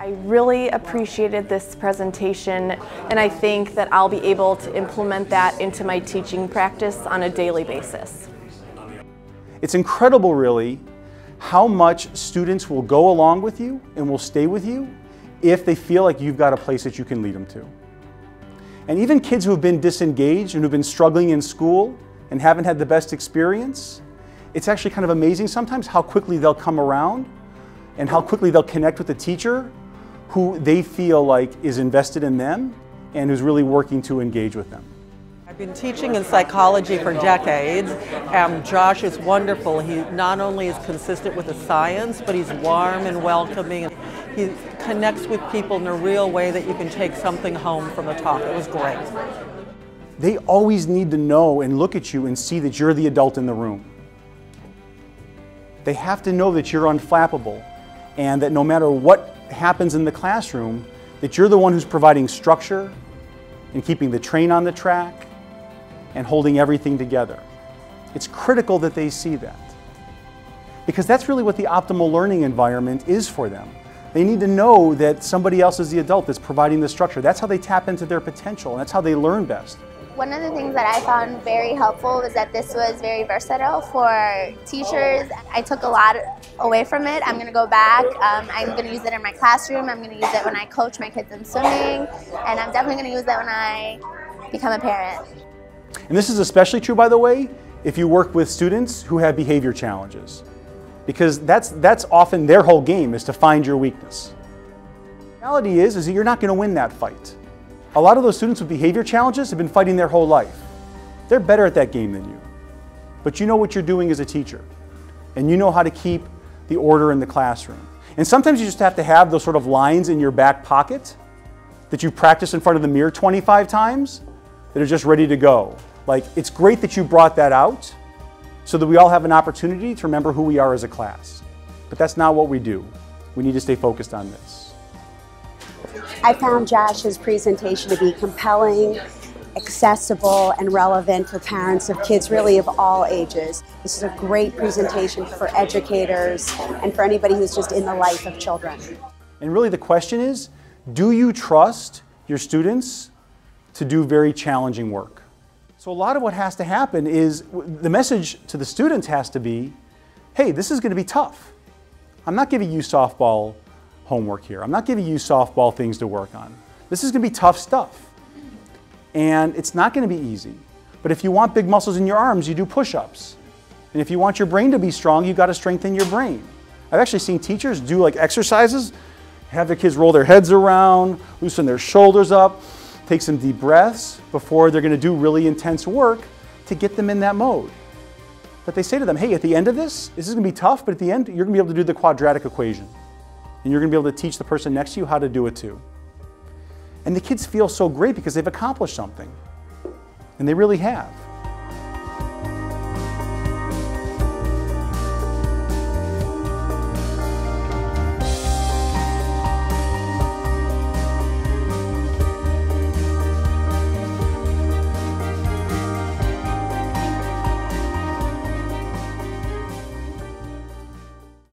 I really appreciated this presentation, and I think that I'll be able to implement that into my teaching practice on a daily basis. It's incredible, really, how much students will go along with you and will stay with you if they feel like you've got a place that you can lead them to. And even kids who have been disengaged and who've been struggling in school and haven't had the best experience, it's actually kind of amazing sometimes how quickly they'll come around and how quickly they'll connect with a teacher who they feel like is invested in them and who's really working to engage with them. I've been teaching in psychology for decades, and Josh is wonderful. He not only is consistent with the science, but he's warm and welcoming. He connects with people in a real way that you can take something home from the talk. It was great. They always need to know and look at you and see that you're the adult in the room. They have to know that you're unflappable and that no matter what happens in the classroom, that you're the one who's providing structure and keeping the train on the track and holding everything together. It's critical that they see that, because that's really what the optimal learning environment is for them. They need to know that somebody else is the adult that's providing the structure. That's how they tap into their potential, and that's how they learn best. One of the things that I found very helpful was that this was very versatile for teachers. I took a lot away from it. I'm going to go back. I'm going to use it in my classroom. I'm going to use it when I coach my kids in swimming. And I'm definitely going to use it when I become a parent. And this is especially true, by the way, if you work with students who have behavior challenges. Because that's often their whole game, is to find your weakness. The reality is that you're not going to win that fight. A lot of those students with behavior challenges have been fighting their whole life. They're better at that game than you. But you know what you're doing as a teacher. And you know how to keep the order in the classroom. And sometimes you just have to have those sort of lines in your back pocket that you practice in front of the mirror 25 times that are just ready to go. Like, it's great that you brought that out so that we all have an opportunity to remember who we are as a class. But that's not what we do. We need to stay focused on this. I found Josh's presentation to be compelling, accessible, and relevant for parents of kids really of all ages. This is a great presentation for educators and for anybody who's just in the life of children. And really the question is, do you trust your students to do very challenging work? So a lot of what has to happen is, the message to the students has to be, hey, this is going to be tough. I'm not giving you softball homework here. I'm not giving you softball things to work on. This is going to be tough stuff. And it's not going to be easy. But if you want big muscles in your arms, you do push-ups. And if you want your brain to be strong, you've got to strengthen your brain. I've actually seen teachers do like exercises, have their kids roll their heads around, loosen their shoulders up, take some deep breaths before they're going to do really intense work to get them in that mode. But they say to them, hey, at the end of this is going to be tough, but at the end, you're going to be able to do the quadratic equation. And you're going to be able to teach the person next to you how to do it too. And the kids feel so great because they've accomplished something. And they really have.